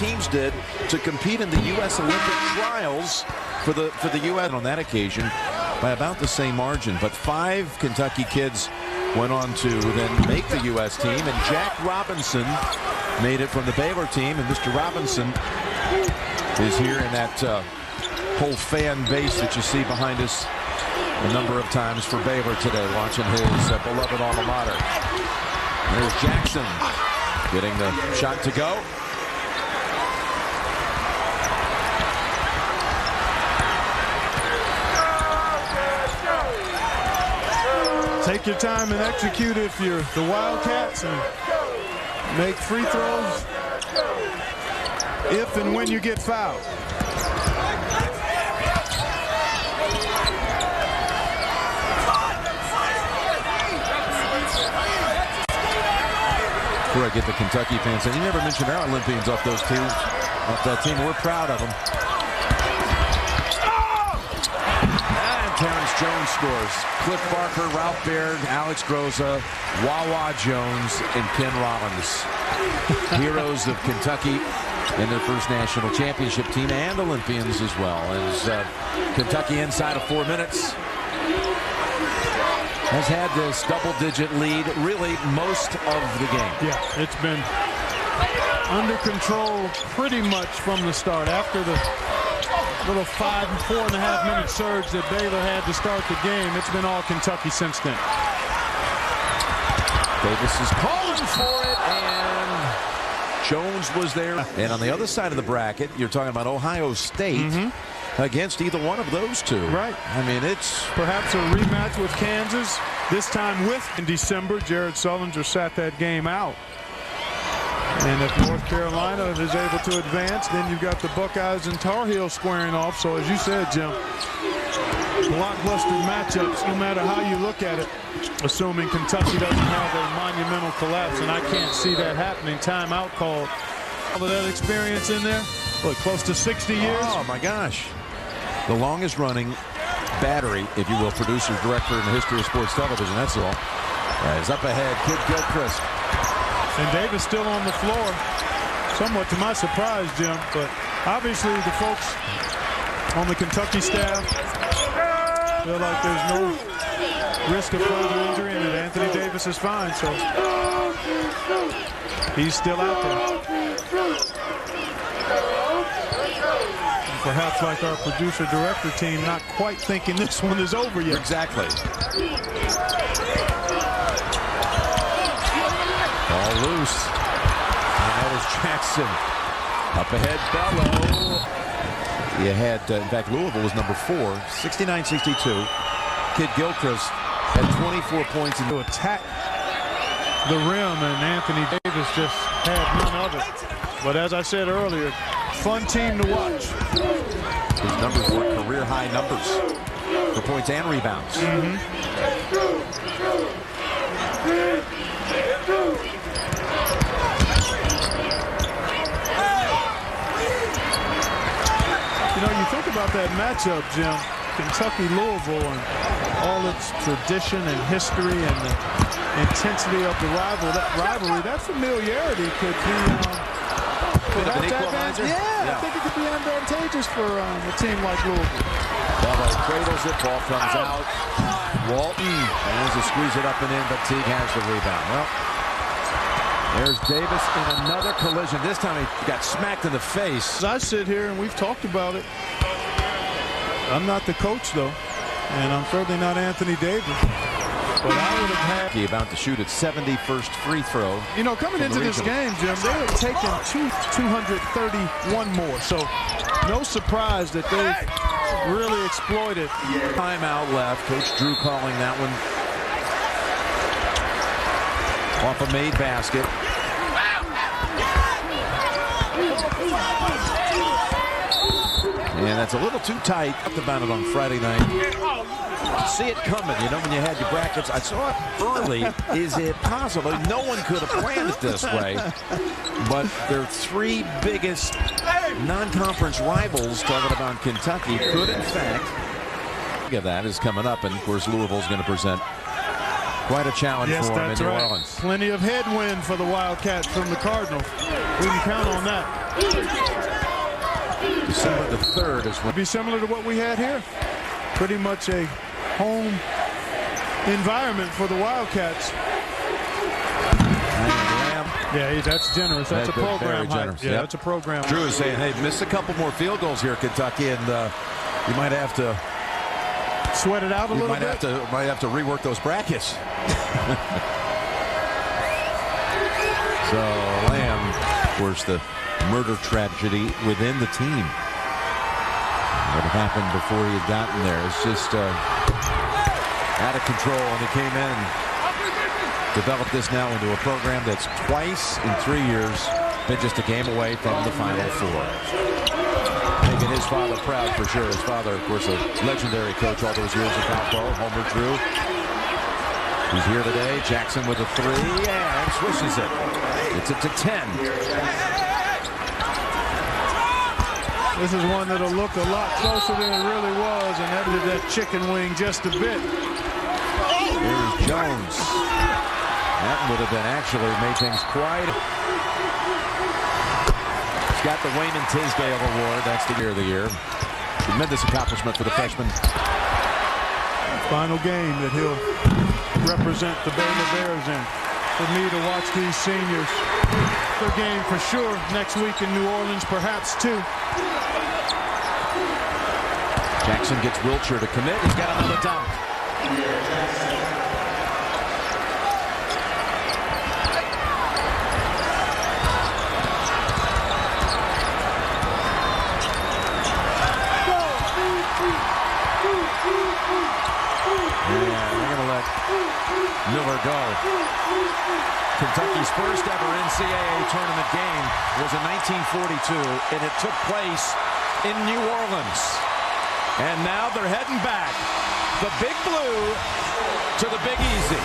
teams did to compete in the U.S. Olympic trials for the U.S. on that occasion by about the same margin. But 5 Kentucky kids went on to then make the U.S. team, and Jack Robinson made it from the Baylor team, and Mr. Robinson is here in that whole fan base that you see behind us a number of times for Baylor today, watching his beloved alma mater. There's Jackson getting the shot to go. Take your time and execute if you're the Wildcats, and make free throws if and when you get fouled. Before I get the Kentucky fans, and you never mentioned our Olympians off those teams, off that team. We're proud of them. And Terrence Jones scores. Cliff Barker, Ralph Baird, Alex Groza, Wawa Jones, and Ken Rollins. Heroes of Kentucky in their first national championship team, and Olympians as well. As Kentucky inside of 4 minutes has had this double-digit lead really most of the game. Yeah, it's been under control pretty much from the start. After the little 4.5 minute surge that Baylor had to start the game, it's been all Kentucky since then. Davis is calling for it, and Jones was there. And on the other side of the bracket, you're talking about Ohio State against either one of those two. Right. I mean, it's perhaps a rematch with Kansas, this time in December. Jared Sullinger sat that game out. And if North Carolina is able to advance, then you've got the Buckeyes and Tar Heels squaring off. So as you said, Jim, blockbuster matchups, no matter how you look at it, assuming Kentucky doesn't have a monumental collapse, and I can't see that happening. Timeout called. All of that experience in there, what, close to 60 years? Oh my gosh. The longest running battery, if you will, producer director in the history of sports television. That's all. Is up ahead, Kid Gilchrist. And Davis still on the floor, somewhat to my surprise, Jim. But obviously the folks on the Kentucky staff feel like there's no risk of further injury and that Anthony Davis is fine. So he's still out there. Perhaps like our producer-director team, not quite thinking this one is over yet. Exactly. Ball loose. And that is Jackson. Up ahead, Bello. You had, in fact, Louisville was number 4, 69-62. Kid Gilchrist had 24 points to attack the rim, and Anthony Davis just had none of it. But as I said earlier, fun team to watch. His numbers were career-high numbers for points and rebounds. You know, you think about that matchup, Jim, Kentucky-Louisville, and all its tradition and history and the intensity of the rivalry, that familiarity could be an equalizer. Yeah, I think it could be advantageous for a team like Louisville. Bello cradles it, ball comes out. Walton tries to squeeze it up and in, but Teague has the rebound. Well, there's Davis in another collision. This time he got smacked in the face. As I sit here, and we've talked about it, I'm not the coach, though, and I'm certainly not Anthony Davis. But I would have had... About to shoot at 71st free throw. You know, coming into this game, Jim, they have taken 231 more. So no surprise that they've really exploited. Timeout left. Coach Drew calling that one. Off a made basket. And that's a little too tight. Talked about it on Friday night. See it coming, you know, when you had your brackets. I saw it early. Is it possible? No one could have planned it this way. But their 3 biggest non-conference rivals, talking about Kentucky, could in fact. That is coming up, and of course Louisville's going to present quite a challenge for them in New Orleans. Plenty of headwind for the Wildcats from the Cardinals. We can count on that. December the 3rd is when. It'd be similar to what we had here. Pretty much a home environment for the Wildcats. Yeah, that's generous. That's a program height. Yeah, that's a program. Drew is saying, hey, miss a couple more field goals here, Kentucky, and you might have to sweat it out a little bit. Might have to rework those brackets. So Lamb, of course, the murder tragedy within the team. What happened before he had gotten there? It's just out of control, and he came in and developed this now into a program that's twice in 3 years been just a game away from the Final Four. Making his father proud for sure. His father, of course, a legendary coach all those years at Valpo, Homer Drew. He's here today. Jackson with a 3 and swishes it. It's it to 10. This is one that'll look a lot closer than it really was, and edited that chicken wing just a bit. Here's Jones. That would have been actually made things quiet. He's got the Wayman Tisdale Award. That's the year of the year. Tremendous accomplishment for the freshman. Final game that he'll represent the Baylor Bears in. For me to watch these seniors. Their game for sure next week in New Orleans, perhaps too. Jackson gets Wiltshire to commit. He's got another dunk. Miller go. Kentucky's first ever NCAA tournament game was in 1942, and it took place in New Orleans. And now they're heading back. The Big Blue to the Big Easy.